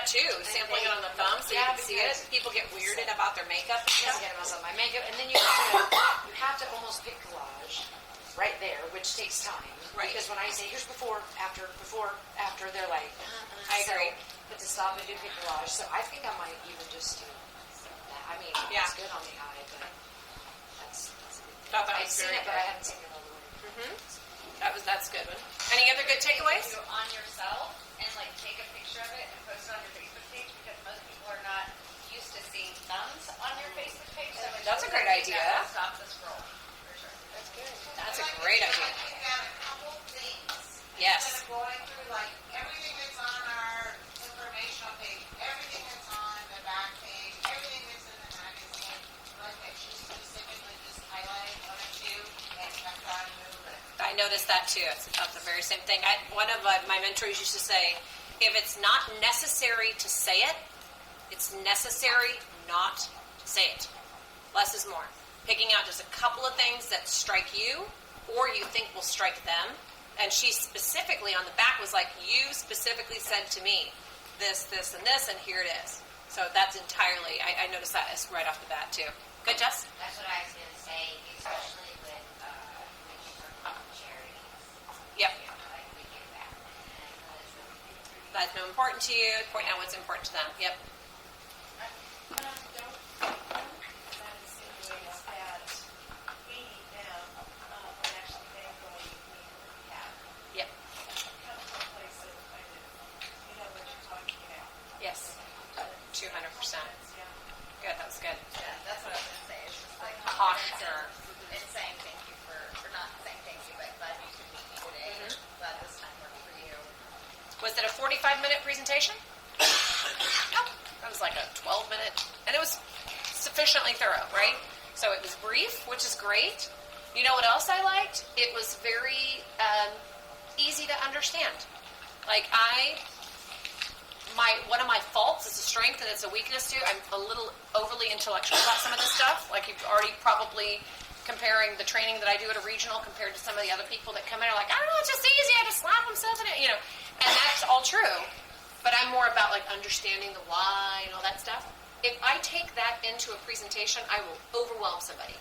too, sampling it on the thumb so you can see it. People get weirded about their makeup and stuff. Get about my makeup, and then you have to almost pick collage right there, which takes time. Right. Because when I say here's before, after, they're like, I agree. But to stop and do pick collage, so I think I might even just do that. I mean, it's good on the eye, but that's a good thing. I've seen it, but I haven't seen it all the way. That's a good one. Any other good takeaways? Do it on yourself and like take a picture of it and post it on your Facebook page because most people are not used to seeing thumbs on your Facebook page. So That's a great idea. Stop the scroll for sure. That's good. That's a great idea. Writing down a couple things. Yes. Instead of going through like everything that's on our informational page, everything that's on the back page, everything that's in the magazine, like that you specifically just highlight one or two and kept on moving. I noticed that too. It's the very same thing. One of my mentors used to say, if it's not necessary to say it, it's necessary not to say it. Less is more. Picking out just a couple of things that strike you or you think will strike them. And she specifically on the back was like, you specifically said to me this, this, and this, and here it is. So that's entirely, I noticed that as right off the bat too. Good, Jess? That's what I was going to say, especially with when you talk about charities. Yep. You know, like we give back. And I know that's really good. That's no important to you. Point out what's important to them. Yep. That insinuates that we need them when actually they really need rehab. Yep. Come to a place of kind of, you know what you're talking about. Yes. 200%. Yeah. Good. That was good. Yeah, that's what I was going to say. It's just like Posture. It's saying thank you for not saying thank you, but glad you could meet me today. Glad this time worked for you. Was it a 45-minute presentation? No. That was like a 12-minute, and it was sufficiently thorough, right? So it was brief, which is great. You know what else I liked? It was very easy to understand. Like one of my faults is a strength and it's a weakness too. I'm a little overly intellectual about some of this stuff. Like you've already probably comparing the training that I do at a regional compared to some of the other people that come in are like, I don't know, it's just easy. I just slap themselves in it, and that's all true. But I'm more about like understanding the why and all that stuff. If I take that into a presentation, I will overwhelm somebody.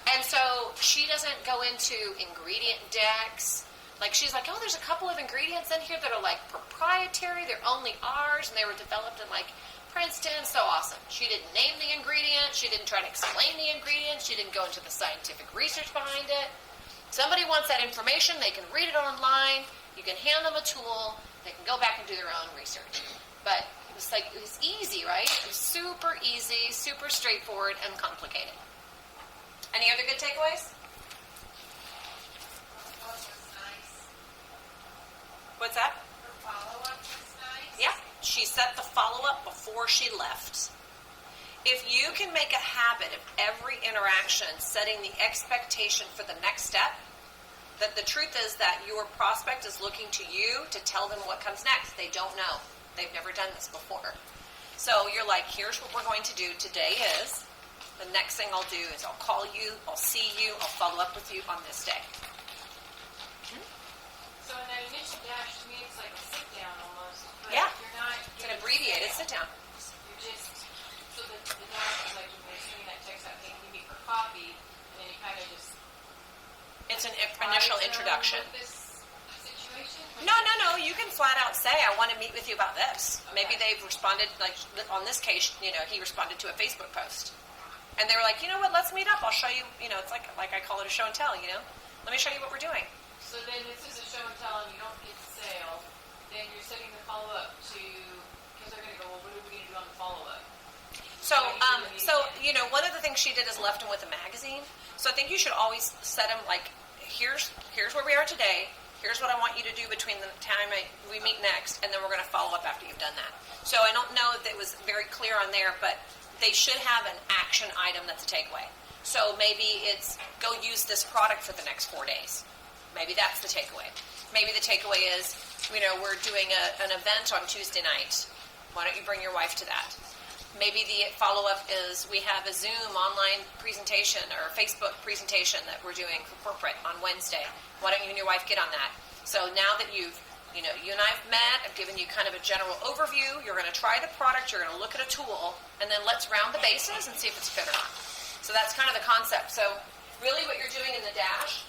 And so she doesn't go into ingredient decks. Like she's like, oh, there's a couple of ingredients in here that are like proprietary. They're only ours, and they were developed in like Princeton. So awesome. She didn't name the ingredient. She didn't try to explain the ingredient. She didn't go into the scientific research behind it. Somebody wants that information. They can read it online. You can hand them a tool. They can go back and do their own research. But it was easy, right? It was super easy, super straightforward, and complicated. Any other good takeaways? What's that? Her follow-up was nice. Yeah. She set the follow-up before she left. If you can make a habit of every interaction setting the expectation for the next step, that the truth is that your prospect is looking to you to tell them what comes next. They don't know. They've never done this before. So you're like, here's what we're going to do today is, the next thing I'll do is I'll call you, I'll see you, I'll follow up with you on this day. So in that initial dash, to me, it's like a sit-down almost. But Yeah. You're not... It's an abbreviated sit-down. You're just... So the dash is like when you're sending that text out, hey, can you meet for coffee? And then you kind of just... It's an initial introduction. With this situation? No. You can flat out say, I want to meet with you about this. Okay. Maybe they've responded, like on this case, he responded to a Facebook post. And they were like, you know what, let's meet up. I'll show you, it's like I call it a show and tell, Let me show you what we're doing. So then this is a show and tell and you don't get the sale. Then you're setting the follow-up to... Because they're going to go, well, what are we going to do on the follow-up? So, one of the things she did is left him with a magazine. So I think you should always set him like, here's where we are today. Here's what I want you to do between the time we meet next, and then we're going to follow up after you've done that. So I don't know if it was very clear on there, but they should have an action item that's a takeaway. So maybe it's go use this product for the next 4 days. Maybe that's the takeaway. Maybe the takeaway is, we're doing an event on Tuesday night. Why don't you bring your wife to that? Maybe the follow-up is we have a Zoom online presentation or Facebook presentation that we're doing for corporate on Wednesday. Why don't you and your wife get on that? So now that you've you and I have met, I've given you kind of a general overview, you're going to try the product, you're going to look at a tool, and then let's round the bases and see if it's fit or not. So that's kind of the concept. So really what you're doing in the dash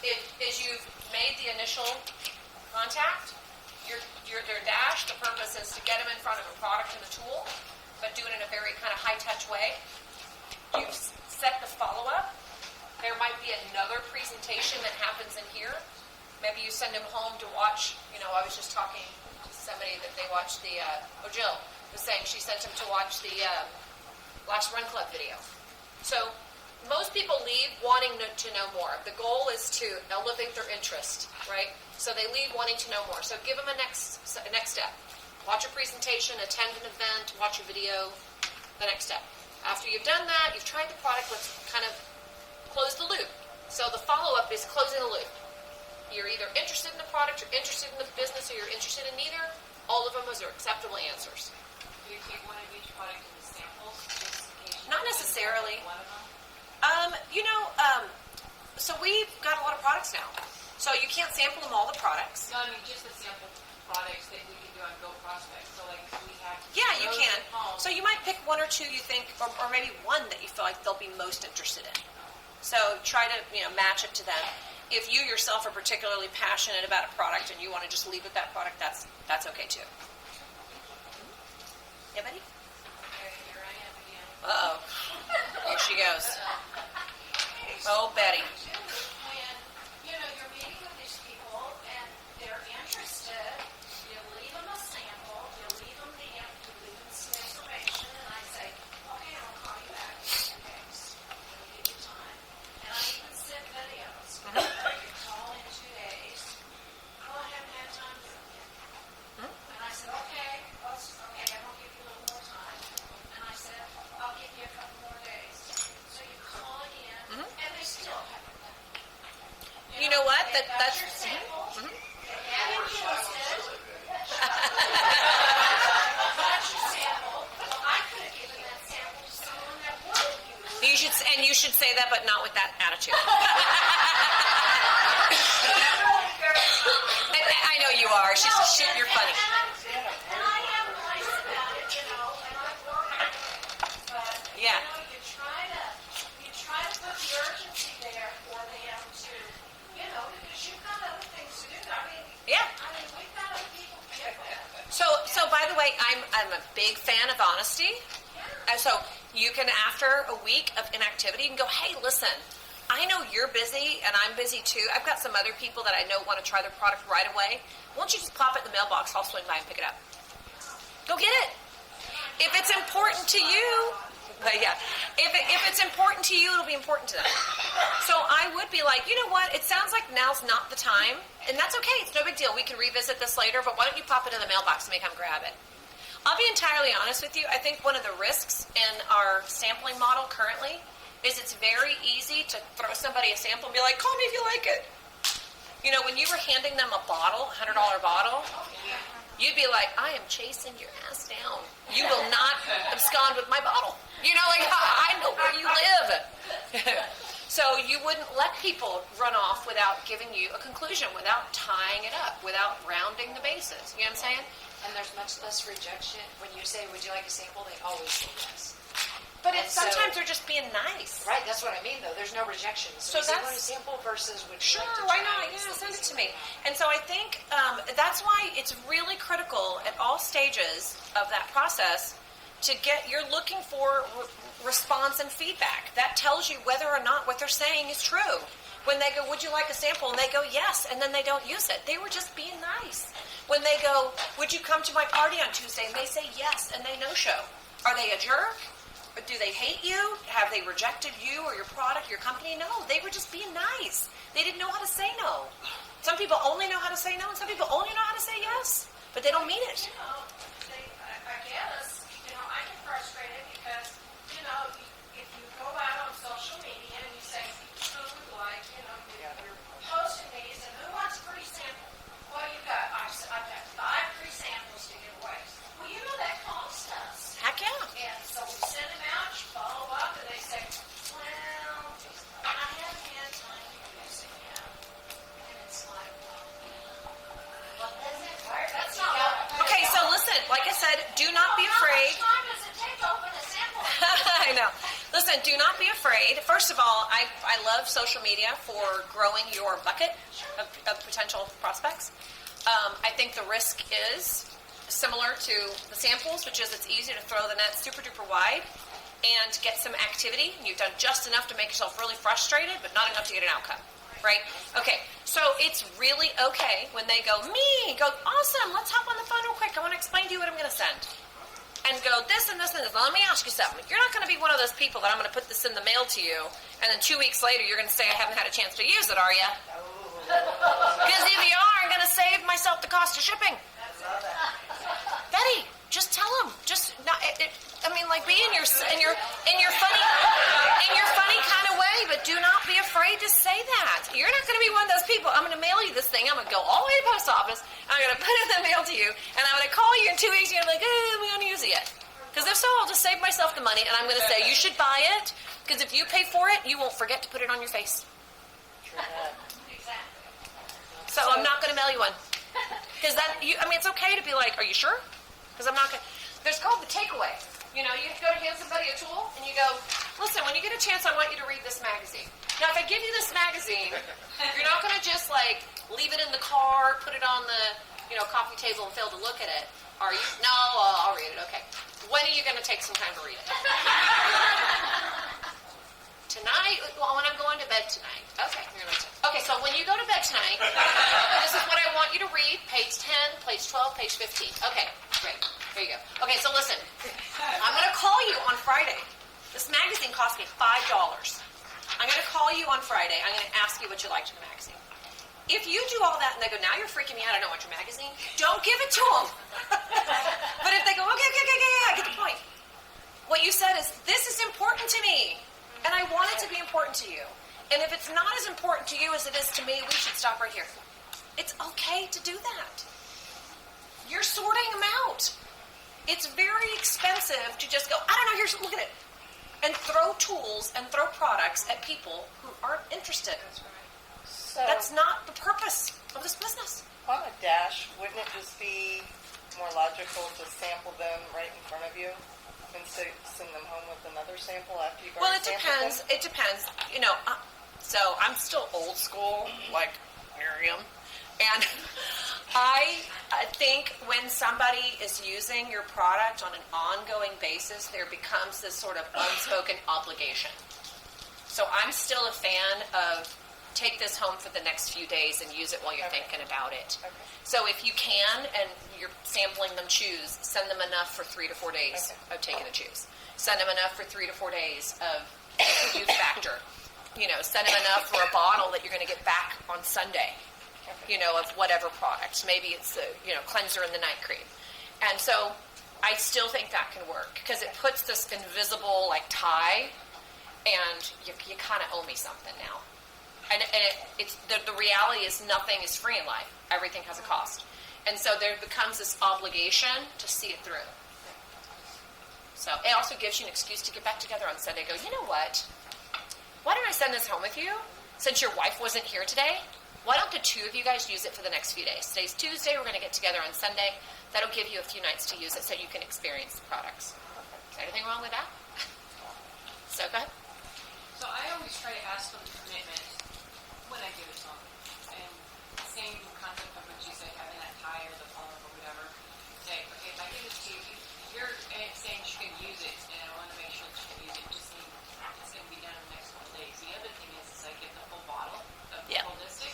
is you've made the initial contact, their dash, the purpose is to get them in front of a product and a tool, but do it in a very kind of high-touch way. You've set the follow-up. There might be another presentation that happens in here. Maybe you send them home to watch, I was just talking to somebody that they watched Jill was saying she sent them to watch the Last Run Club video. So most people leave wanting to know more. The goal is to elevate their interest, right? So they leave wanting to know more. So give them a next step. Watch a presentation, attend an event, watch a video, the next step. After you've done that, you've tried the product, let's kind of close the loop. So the follow-up is closing the loop. You're either interested in the product, you're interested in the business, or you're interested in neither. All of them are acceptable answers. Do you keep one of each product in the samples? Just in case you Not necessarily. One of them? So we've got a lot of products now. So you can't sample them all the products. No, I mean just the sample products that we can do on Go Prospect. So like we have. Yeah, you those can. at home. So you might pick one or two you think, or maybe one that you feel like they'll be most interested in. So try to match it to them. If you yourself are particularly passionate about a product and you want to just leave with that product, that's okay too. Yeah, buddy? Okay, here I am again. Uh-oh. Here she goes. Oh, Betty. When, you're meeting with these people and they're interested, you leave them a sample, you leave them some information, and I say, okay, I'll call you back in 10 days. I'll give you time. And I even send videos. You call in 2 days. Oh, I haven't had time to do it yet. And I said, okay, I'm going to give you a little more time. And I said, I'll give you a couple more days. So you call again, and they still haven't done it. You know what? They got That's your sample. They haven't used it. That's your sample. Well, I could have given that sample to someone that would have used it. you should say that, but not with that attitude. I know you are. You're funny. And I am nice about it, and I work on it. But, Yeah. you try to put the urgency there for them to, because you've got other things to do. Yeah. We've got other people to get with. So by the way, I'm a big fan of honesty. And so you can, after a week of inactivity, you can go, hey, listen, I know you're busy and I'm busy too. I've got some other people that I know want to try their product right away. Why don't you just pop it in the mailbox? I'll swing by and pick it up. Go get it. If it's important to you, yeah. If it's important to you, it'll be important to them. So I would be like, you know what? It sounds like now's not the time, and that's okay. It's no big deal. We can revisit this later, but why don't you pop it in the mailbox and make them grab it? I'll be entirely honest with you. I think one of the risks in our sampling model currently is it's very easy to throw somebody a sample and be like, call me if you like it. When you were handing them a bottle, $100 bottle, you'd be like, I am chasing your ass down. You will not abscond with my bottle. I know where you live. So you wouldn't let people run off without giving you a conclusion, without tying it up, without rounding the bases. You know what I'm saying? And there's much less rejection. When you say, would you like a sample, they always say yes. But And sometimes so- they're just being nice. Right, that's what I mean, though. There's no rejection. So So you that's- want a sample versus would you Sure, like to why try not? it? Yeah, It's send the it to easy me. way. And so I think that's why it's really critical at all stages of that process to you're looking for response and feedback. That tells you whether or not what they're saying is true. When they go, would you like a sample? And they go, yes, and then they don't use it. They were just being nice. When they go, would you come to my party on Tuesday? And they say yes, and they no-show. Are they a jerk? Or do they hate you? Have they rejected you or your product, your company? No, they were just being nice. They didn't know how to say no. Some people only know how to say no, and some people only know how to say yes, but they don't mean it. I guess, I get frustrated because, if you go out on social media and you say, who would like, you're posting these, and who wants a free sample? Well, I've got 5 free samples to give away. Well, that costs us. Heck yeah. And so we send them out, you follow up, and they say, well, I haven't had time to use it yet. And it's like, well, Well, doesn't like I said, do not be afraid. How much time does it take to open a sample? I know. Listen, do not be afraid. First of all, I love social media for growing your bucket of potential prospects. I think the risk is similar to the samples, which is it's easy to throw the net super duper wide and get some activity. You've done just enough to make yourself really frustrated, but not enough to get an outcome, right? Okay, so it's really okay when they go, awesome, let's hop on the phone real quick. I want to explain to you what I'm going to send. And go, this and this and this. Now, let me ask you something. You're not going to be one of those people that I'm going to put this in the mail to you, and then 2 weeks later you're going to say, I haven't had a chance to use it, are you? Because if you are, I'm going to save myself the cost of shipping. Betty, just tell them. Just not. Be in your funny kind of way, but do not be afraid to say that. You're not going to be one of those people. I'm going to mail you this thing. I'm going to go all the way to the post office. I'm going to put it in the mail to you, and I'm going to call you in 2 weeks. And you're like, we don't use it yet. Because if so, I'll just save myself the money, and I'm going to say you should buy it. Because if you pay for it, you won't forget to put it on your face. Exactly. So I'm not going to mail you one. Because it's okay to be like, are you sure? Because I'm not going to. There's called the takeaway. You go to hand somebody a tool, and you go, listen, when you get a chance, I want you to read this magazine. Now, if I give you this magazine, you're not going to just, leave it in the car, put it on the, coffee table and fail to look at it, are you? No, I'll read it, okay. When are you going to take some time to read it? Tonight? Well, when I'm going to bed tonight. Okay. Okay, so when you go to bed tonight, this is what I want you to read, page 10, page 12, page 15. Okay, great. There you go. Okay, so listen. I'm going to call you on Friday. This magazine cost me $5. I'm going to call you on Friday. I'm going to ask you what you liked in the magazine. If you do all that and they go, now you're freaking me out, I don't want your magazine, don't give it to them. But if they go, okay, I get the point. What you said is, this is important to me, and I want it to be important to you. And if it's not as important to you as it is to me, we should stop right here. It's okay to do that. You're sorting them out. It's very expensive to just go, I don't know, look at it. And throw tools and throw products at people who aren't interested. That's right. So, that's not the purpose of this business. On a dash, wouldn't it just be more logical to sample them right in front of you and send them home with another sample after you've already sampled them? It depends. So I'm still old school, like Miriam. And I think when somebody is using your product on an ongoing basis, there becomes this sort of unspoken obligation. So I'm still a fan of take this home for the next few days and use it while you're thinking about it. Okay. So if you can, and you're sampling them chews, send them enough for 3 to 4 days of taking the chews. Send them enough for 3 to 4 days of youth factor. Send them enough for a bottle that you're going to get back on Sunday. Of whatever product. Maybe it's the, cleanser and the night cream. And so I still think that can work because it puts this invisible, tie, and you kind of owe me something now. And it's the reality is nothing is free in life. Everything has a cost. And so there becomes this obligation to see it through. So it also gives you an excuse to get back together on Sunday. Go, you know what? Why don't I send this home with you? Since your wife wasn't here today, why don't the two of you guys use it for the next few days? Today's Tuesday. We're going to get together on Sunday. That'll give you a few nights to use it so you can experience the products. Is there anything wrong with that? So go ahead. So I always try to ask for the commitment when I give it to them. And same concept of what you said, having that tie or the palm or whatever. Say, okay, if I give this to you, you're saying she can use it, and I want to make sure that she can use it. Just mean it's going to be done in the next couple days. The other thing is I get the full bottle of Prolistic.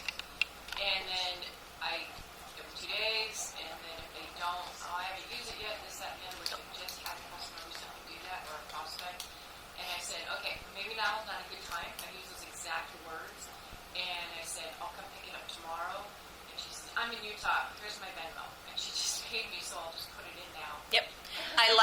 And then I give them 2 days, and then if they don't, I haven't used it yet, this, that, and the other, which I just had a customer recently do that, or a prospect. And I said, okay, maybe now is not a good time. I use those exact words. And I said, I'll come pick it up tomorrow. And she said, I'm in Utah. Here's my Venmo. And she just paid me, so I'll just put it in now. Yep. I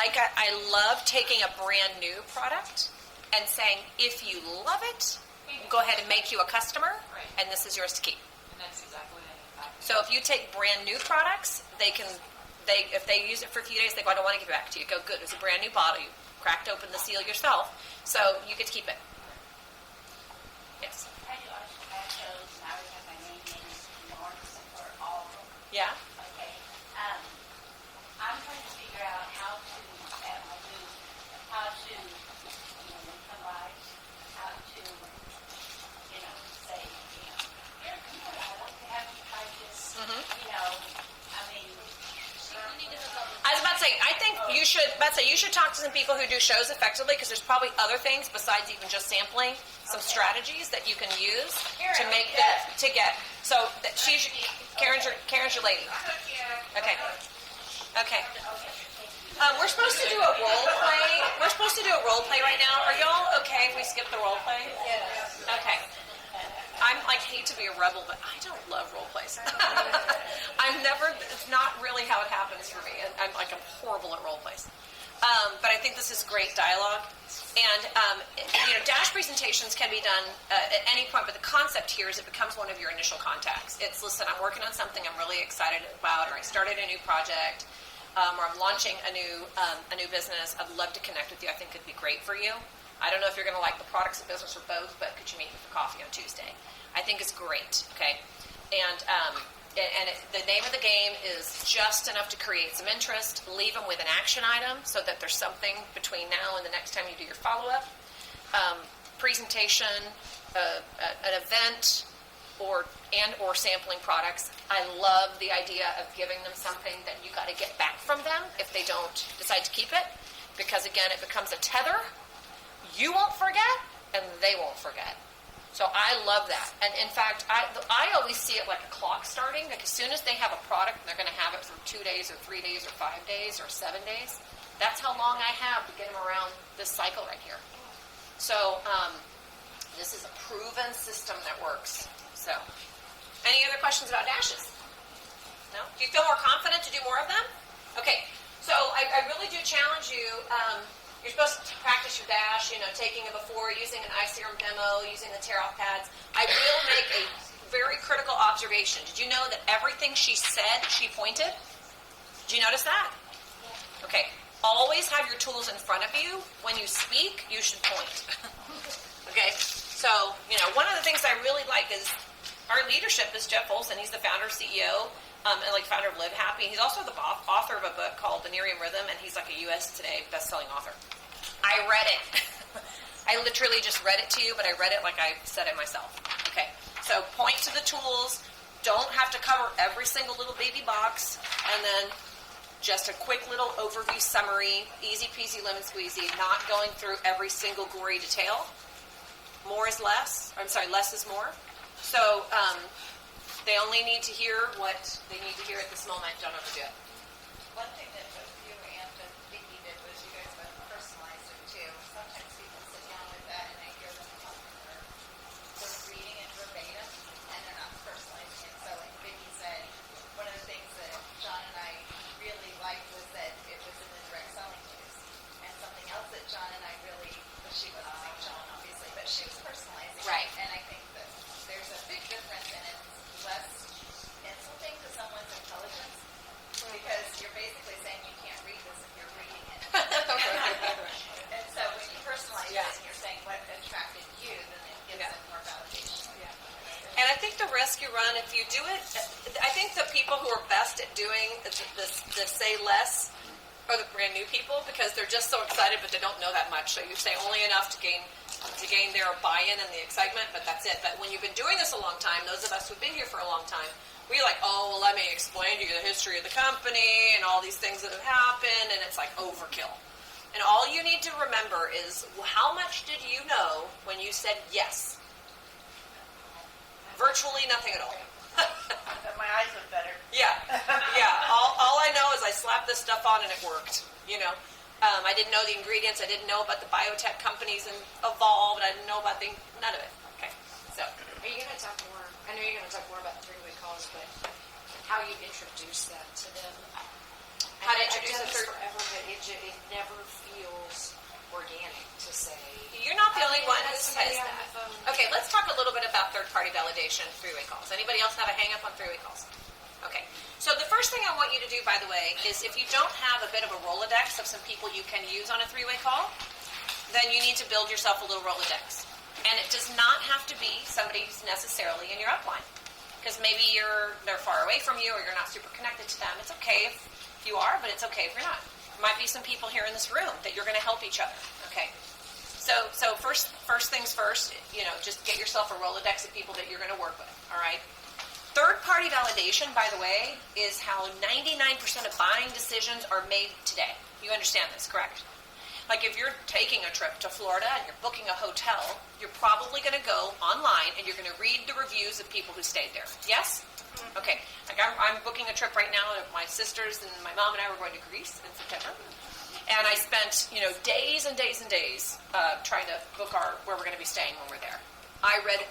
love taking a brand new product and saying, if you love it, go ahead and make you a customer, and this is yours to keep. And that's exactly what I did. So if you take brand new products, if they use it for a few days, they go, I don't want to give it back to you. Go, good, it's a brand new bottle. You cracked open the seal yourself, so you get to keep it. Yes. I do shows, and I always have my name in North for all of them. Yeah. Okay. I'm trying to see say, I think you should, you should talk to some people who do shows effectively, because there's probably other things besides even just sampling, some strategies that you can use to make to get. So she's Karen's your lady. Okay. Okay. We're supposed to do a role play. We're supposed to do a role play right now. Are y'all okay if we skip the role play? Yes. Okay. I'm like, hate to be a rebel, but I don't love role plays. It's not really how it happens for me. I'm horrible at role plays. But I think this is great dialogue. And, dash presentations can be done at any point, but the concept here is it becomes one of your initial contacts. It's, listen, I'm working on something I'm really excited about, or I started a new project, or I'm launching a new business. I'd love to connect with you. I think it'd be great for you. I don't know if you're going to like the products of business or both, but could you meet me for coffee on Tuesday? I think it's great, okay? And the name of the game is just enough to create some interest. Leave them with an action item so that there's something between now and the next time you do your follow-up. Presentation, an event, or sampling products. I love the idea of giving them something that you got to get back from them if they don't decide to keep it, because again, it becomes a tether. You won't forget, and they won't forget. So I love that. And in fact, I always see it like a clock starting. Like as soon as they have a product and they're going to have it for 2 days or 3 days or 5 days or 7 days, that's how long I have to get them around this cycle right here. So this is a proven system that works. So any other questions about dashes? No? Do you feel more confident to do more of them? Okay. So I really do challenge you. You're supposed to practice your dash, taking it before, using an eye serum demo, using the tear-off pads. I will make a very critical observation. Did you know that everything she said, she pointed? Did you notice that? Okay. Always have your tools in front of you. When you speak, you should point. Okay? So, one of the things I really like is our leadership is Jeff Olson. He's the founder, CEO, and founder of Live Happy. He's also the author of a book called The Neurium Rhythm, and he's like a US Today best-selling author. I read it. I literally just read it to you, but I read it like I said it myself. Okay, so point to the tools. Don't have to cover every single little baby box, and then just a quick little overview summary, easy peasy lemon squeezy, not going through every single gory detail. More is less. I'm sorry, less is more. So they only need to hear what they need to hear at this moment. Don't overdo it. One thing that both you and Vicki did was you guys both personalized it too. Sometimes people sit down with that and I hear them talking, they're reading it verbatim and they're not personalizing it. So like Vicki said, one of the things that John and I really liked was that it was in the direct selling news. And something else that John and I really, well, she wasn't saying John obviously, but she was personalizing Right. it. And I think that there's a big difference in it. Less insulting to someone's intelligence because you're basically saying you can't read this if you're reading it. And so when you personalize it and you're saying what attracted you, then it gives it more validation. And I think the risk you run if you do it, I think the people who are best at doing this say less are the brand new people because they're just so excited but they don't know that much. So you say only enough to gain their buy-in and the excitement, but that's it. But when you've been doing this a long time, those of us who've been here for a long time, we're like, oh, well, let me explain to you the history of the company and all these things that have happened, and it's like overkill. And all you need to remember is, how much did you know when you said yes? Virtually nothing at all. My eyes look better. Yeah. All I know is I slapped this stuff on and it worked, I didn't know the ingredients. I didn't know about the biotech companies and evolved. I didn't know about none of it. Okay. So. Are you going to talk more? I know you're going to talk more about the 3-way calls, but how you introduce that to them. How to introduce I've done the this third. forever, but it never feels organic to say. You're not the only one who That's says somebody on that. the phone. Okay, let's talk a little bit about third-party validation, 3-way calls. Anybody else have a hang-up on 3-way calls? Okay. So the first thing I want you to do, by the way, is if you don't have a bit of a Rolodex of some people you can use on a 3-way call, then you need to build yourself a little Rolodex. And it does not have to be somebody who's necessarily in your upline. Because maybe they're far away from you or you're not super connected to them. It's okay if you are, but it's okay if you're not. There might be some people here in this room that you're going to help each other. Okay. So first things first, just get yourself a Rolodex of people that you're going to work with. All right. Third-party validation, by the way, is how 99% of buying decisions are made today. You understand this, correct? Like if you're taking a trip to Florida and you're booking a hotel, you're probably going to go online and you're going to read the reviews of people who stayed there. Yes? Okay. Like I'm booking a trip right now. My sisters and my mom and I were going to Greece in September. And I spent, days and days and days trying to book where we're going to be staying when we're there. I read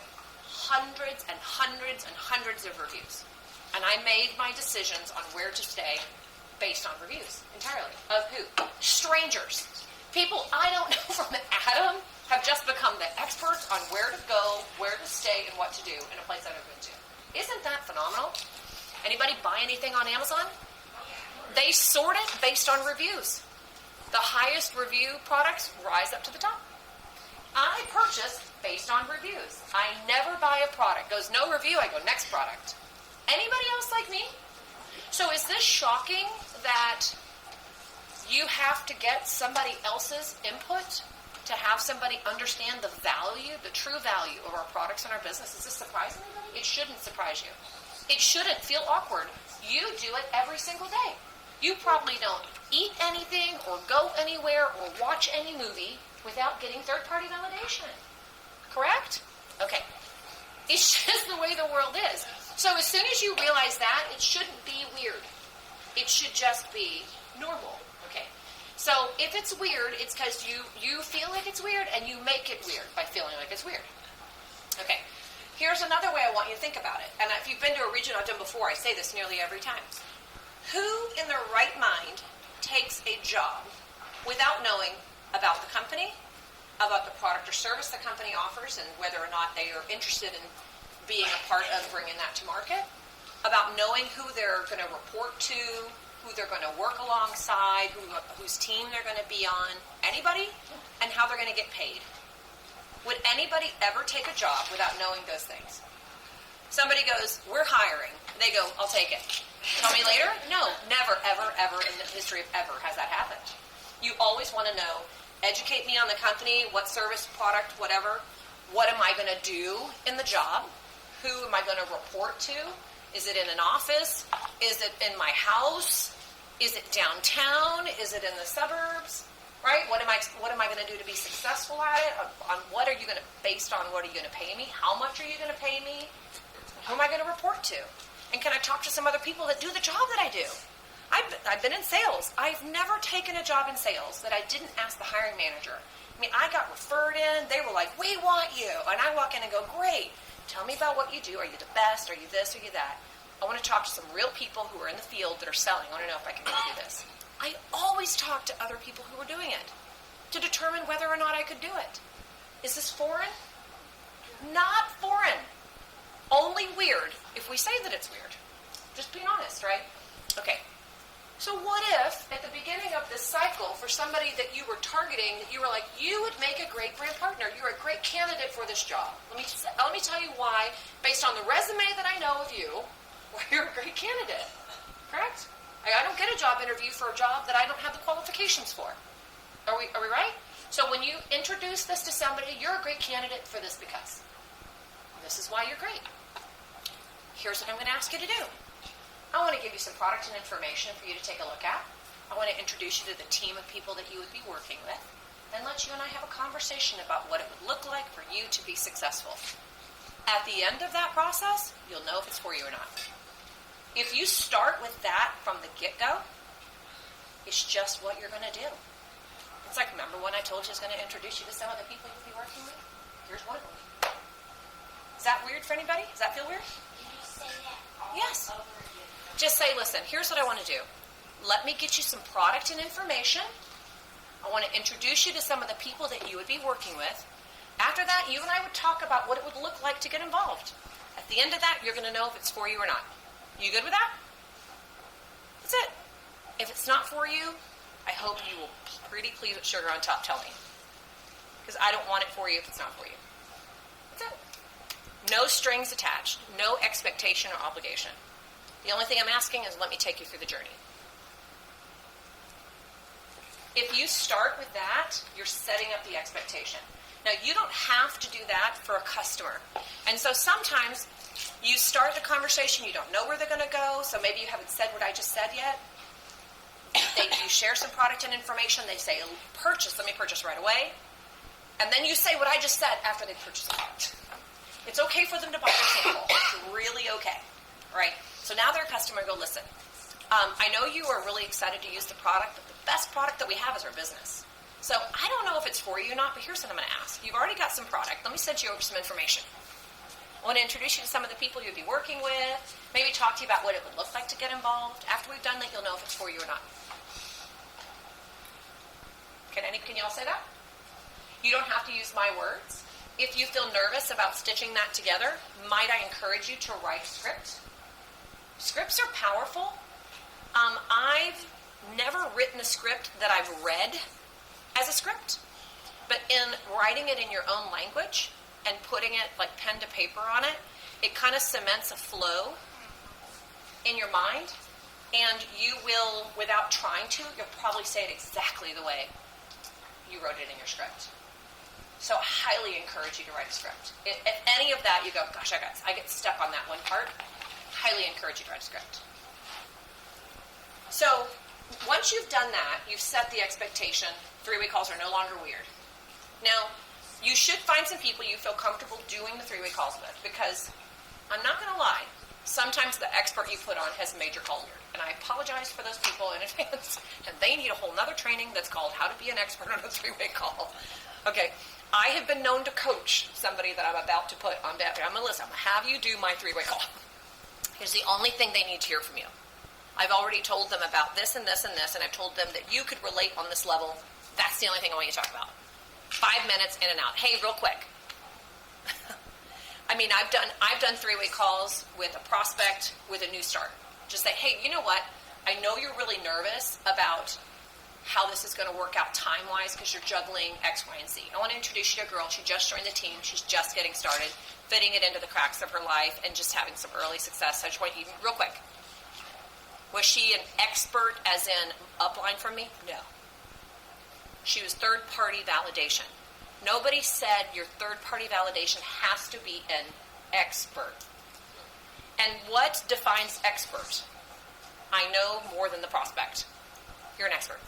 hundreds and hundreds and hundreds of reviews. And I made my decisions on where to stay based on reviews entirely. Of who? Strangers. People I don't know from Adam have just become the experts on where to go, where to stay, and what to do in a place I've never been to. Isn't that phenomenal? Anybody buy anything on Amazon? They sort it based on reviews. The highest review products rise up to the top. I purchase based on reviews. I never buy a product. Goes no review, I go next product. Anybody else like me? So is this shocking that you have to get somebody else's input to have somebody understand the value, the true value of our products and our business? Is this surprising anybody? It shouldn't surprise you. It shouldn't feel awkward. You do it every single day. You probably don't eat anything or go anywhere or watch any movie without getting third-party validation. Correct? Okay. It's just the way the world is. So as soon as you realize that, it shouldn't be weird. It should just be normal. Okay. So if it's weird, it's because you feel like it's weird and you make it weird by feeling like it's weird. Okay. Here's another way I want you to think about it. And if you've been to a region I've done before, I say this nearly every time. Who in their right mind takes a job without knowing about the company, about the product or service the company offers, and whether or not they are interested in being a part of bringing that to market, about knowing who they're going to report to, who they're going to work alongside, whose team they're going to be on, anybody, and how they're going to get paid? Would anybody ever take a job without knowing those things? Somebody goes, we're hiring. They go, I'll take it. Tell me later? No, never, ever, ever in the history of ever has that happened. You always want to know, educate me on the company, what service, product, whatever. What am I going to do in the job? Who am I going to report to? Is it in an office? Is it in my house? Is it downtown? Is it in the suburbs? Right? What am I going to do to be successful at it? On what are you going to, based on what are you going to pay me? How much are you going to pay me? Who am I going to report to? And can I talk to some other people that do the job that I do? I've been in sales. I've never taken a job in sales that I didn't ask the hiring manager. I mean, I got referred in. They were like, we want you. And I walk in and go, great. Tell me about what you do. Are you the best? Are you this? Are you that? I want to talk to some real people who are in the field that are selling. I want to know if I can really do this. I always talk to other people who are doing it to determine whether or not I could do it. Is this foreign? Not foreign. Only weird if we say that it's weird. Just being honest, right? Okay. So what if, at the beginning of this cycle, for somebody that you were targeting, that you were like, you would make a great brand partner. You're a great candidate for this job. Let me tell you why, based on the resume that I know of you, why you're a great candidate. Correct? I don't get a job interview for a job that I don't have the qualifications for. Are we right? So when you introduce this to somebody, you're a great candidate for this because. This is why you're great. Here's what I'm going to ask you to do. I want to give you some product and information for you to take a look at. I want to introduce you to the team of people that you would be working with and let you and I have a conversation about what it would look like for you to be successful. At the end of that process, you'll know if it's for you or not. If you start with that from the get-go, it's just what you're going to do. It's like, remember when I told you I was going to introduce you to some of the people you'll be working with? Here's one of them. Is that weird for anybody? Does that feel weird? Can you say that all Yes. over again? Just say, listen, here's what I want to do. Let me get you some product and information. I want to introduce you to some of the people that you would be working with. After that, you and I would talk about what it would look like to get involved. At the end of that, you're going to know if it's for you or not. You good with that? That's it. If it's not for you, I hope you will pretty please with sugar on top tell me. Because I don't want it for you if it's not for you. That's it. No strings attached. No expectation or obligation. The only thing I'm asking is let me take you through the journey. If you start with that, you're setting up the expectation. Now, you don't have to do that for a customer. And so sometimes You start the conversation, you don't know where they're going to go, so maybe you haven't said what I just said yet. You share some product and information, they say, purchase, let me purchase right away. And then you say what I just said after they purchase the product. It's okay for them to buy your sample. It's really okay, right? So now they're a customer, go listen. I know you are really excited to use the product, but the best product that we have is our business. So I don't know if it's for you or not, but here's what I'm going to ask. You've already got some product. Let me send you over some information. I want to introduce you to some of the people you'd be working with, maybe talk to you about what it would look like to get involved. After we've done that, you'll know if it's for you or not. Can y'all say that? You don't have to use my words. If you feel nervous about stitching that together, might I encourage you to write a script? Scripts are powerful. I've never written a script that I've read as a script, but in writing it in your own language and putting it like pen to paper on it, it kind of cements a flow in your mind, and you will, without trying to, you'll probably say it exactly the way you wrote it in your script. So I highly encourage you to write a script. If any of that you go, gosh, I get stuck on that one part, highly encourage you to write a script. So once you've done that, you've set the expectation, 3-way calls are no longer weird. Now, you should find some people you feel comfortable doing the 3-way calls with, because I'm not going to lie, sometimes the expert you put on has made your call weird. And I apologize for those people in advance, and they need a whole nother training that's called How to Be an Expert on a 3-Way Call. Okay, I have been known to coach somebody that I'm about to put on that. I'm going to have you do my 3-way call. Here's the only thing they need to hear from you. I've already told them about this and this and this, and I've told them that you could relate on this level. That's the only thing I want you to talk about. 5 minutes in and out. Hey, real quick. I mean, I've done 3-way calls with a prospect, with a new start. Just say, hey, you know what? I know you're really nervous about how this is going to work out time-wise because you're juggling X, Y, and Z. I want to introduce you to a girl. She just joined the team. She's just getting started, fitting it into the cracks of her life, and just having some early success. So I just want you, real quick. Was she an expert as in upline from me? No. She was third-party validation. Nobody said your third-party validation has to be an expert. And what defines expert? I know more than the prospect. You're an expert.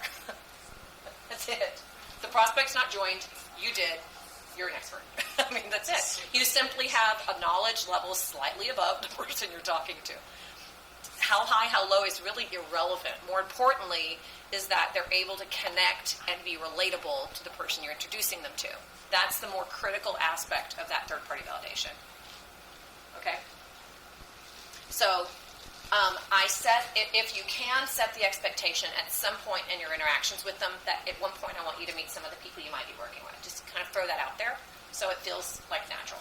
That's it. The prospect's not joined. You did. You're an expert. I mean, that's it. You simply have a knowledge level slightly above the person you're talking to. How high, how low is really irrelevant. More importantly is that they're able to connect and be relatable to the person you're introducing them to. That's the more critical aspect of that third-party validation. Okay? So, if you can set the expectation at some point in your interactions with them, that at one point I want you to meet some of the people you might be working with. Just kind of throw that out there so it feels like natural.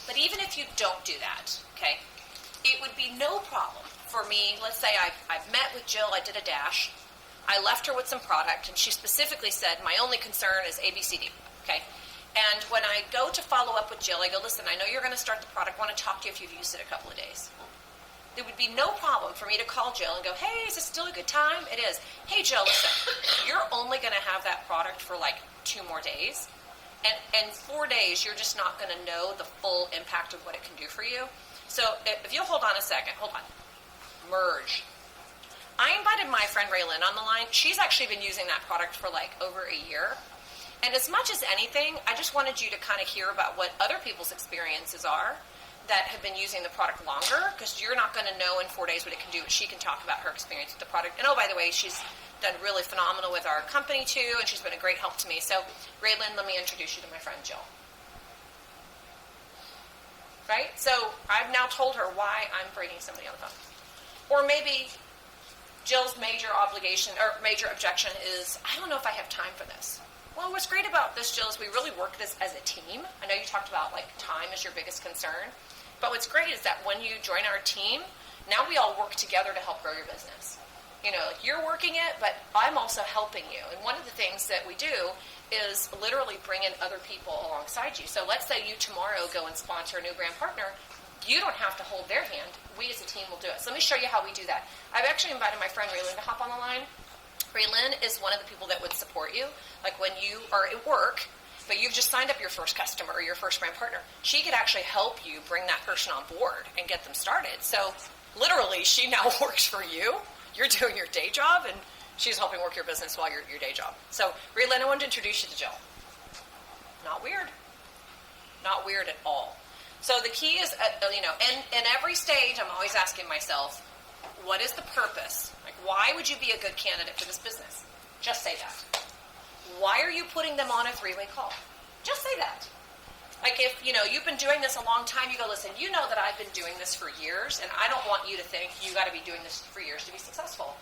But even if you don't do that, okay, it would be no problem for me. Let's say I've met with Jill, I did a dash, I left her with some product, and she specifically said, my only concern is ABCD, okay? And when I go to follow up with Jill, I go, listen, I know you're going to start the product, I want to talk to you if you've used it a couple of days. It would be no problem for me to call Jill and go, hey, is this still a good time? It is. Hey, Jill, listen, you're only going to have that product for like 2 more days. And 4 days, you're just not going to know the full impact of what it can do for you. So if you'll hold on a second, hold on. Merge. I invited my friend Raylyn on the line. She's actually been using that product for like over a year. And as much as anything, I just wanted you to kind of hear about what other people's experiences are that have been using the product longer, because you're not going to know in 4 days what it can do, but she can talk about her experience with the product. And oh, by the way, she's done really phenomenal with our company too, and she's been a great help to me. So, Raylyn, let me introduce you to my friend Jill. Right? So, I've now told her why I'm bringing somebody on the phone. Or maybe Jill's major obligation or major objection is, I don't know if I have time for this. Well, what's great about this, Jill, is we really work this as a team. I know you talked about like time is your biggest concern. But what's great is that when you join our team, now we all work together to help grow your business. You know, like you're working it, but I'm also helping you. And one of the things that we do is literally bring in other people alongside you. So let's say you tomorrow go and sponsor a new brand partner. You don't have to hold their hand. We as a team will do it. So let me show you how we do that. I've actually invited my friend Raylyn to hop on the line. Raylyn is one of the people that would support you. Like when you are at work but you've just signed up your first customer or your first brand partner. She could actually help you bring that person on board and get them started. So literally, she now works for you. You're doing your day job, and she's helping work your business while you're your day job. So, Raylan, I wanted to introduce you to Jill. Not weird. Not weird at all. So the key is, in every stage, I'm always asking myself, what is the purpose? Like, why would you be a good candidate for this business? Just say that. Why are you putting them on a three-way call? Just say that. Like, if, you've been doing this a long time, you go, listen, you know that I've been doing this for years, and I don't want you to think you got to be doing this for years to be successful.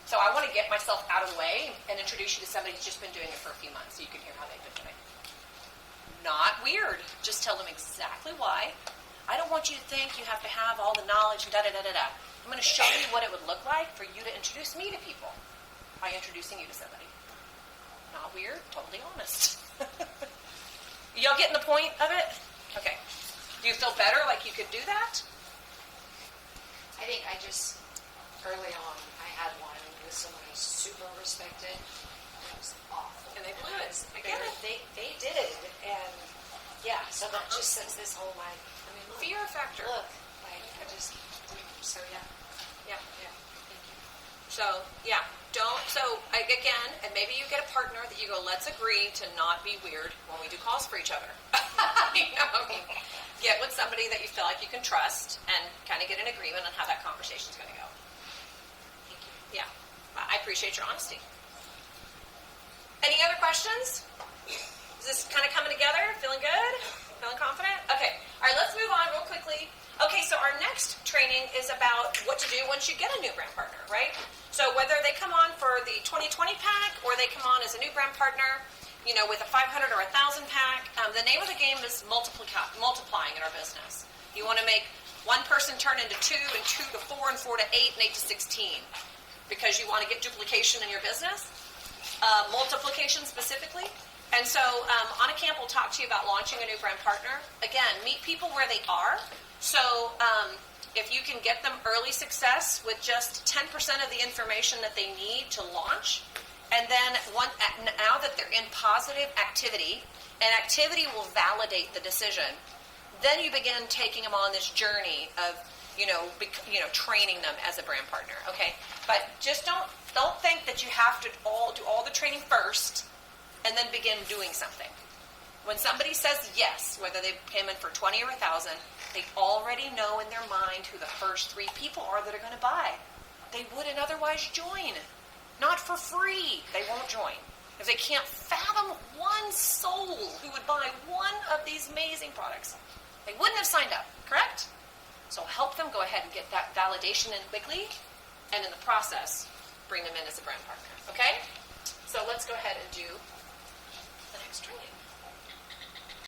So I want to get myself out of the way and introduce you to somebody who's just been doing it for a few months so you can hear how they've been doing it. Not weird. Just tell them exactly why. I don't want you to think you have to have all the knowledge and da-da-da-da-da. I'm going to show you what it would look like for you to introduce me to people by introducing you to somebody. Not weird, totally honest. Y'all getting the point of it? Okay. Do you feel better like you could do that? I think early on, I had one with someone I super respected. It was awful. And they blew it. I get it. They did it, and yeah, so that just sends this whole look, Fear factor. Look, so yeah. Yeah. Thank you. So, yeah, again, and maybe you get a partner that you go, let's agree to not be weird when we do calls for each other. Get with somebody that you feel like you can trust and kind of get an agreement on how that conversation's going to go. Thank you. Yeah, I appreciate your honesty. Any other questions? Is this kind of coming together? Feeling good? Feeling confident? Okay. All right, let's move on real quickly. Okay, so our next training is about what to do once you get a new brand partner, right? So whether they come on for the 2020 pack or they come on as a new brand partner, with a 500 or 1,000 pack, the name of the game is multiplying in our business. You want to make one person turn into 2, and 2 to 4, and 4 to 8, and 8 to 16, because you want to get duplication in your business, multiplication specifically. And so Anna Camp will talk to you about launching a new brand partner. Again, meet people where they are. So if you can get them early success with just 10% of the information that they need to launch, and then now that they're in positive activity, and activity will validate the decision, then you begin taking them on this journey of, training them as a brand partner. Okay, but just don't think that you have to do all the training first and then begin doing something. When somebody says yes, whether they came in for 20 or 1,000, they already know in their mind who the first 3 people are that are going to buy. They wouldn't otherwise join. Not for free. They won't join. If they can't fathom one soul who would buy one of these amazing products, they wouldn't have signed up, correct? So help them go ahead and get that validation in quickly, and in the process, bring them in as a brand partner, okay? So let's go ahead and do the next training.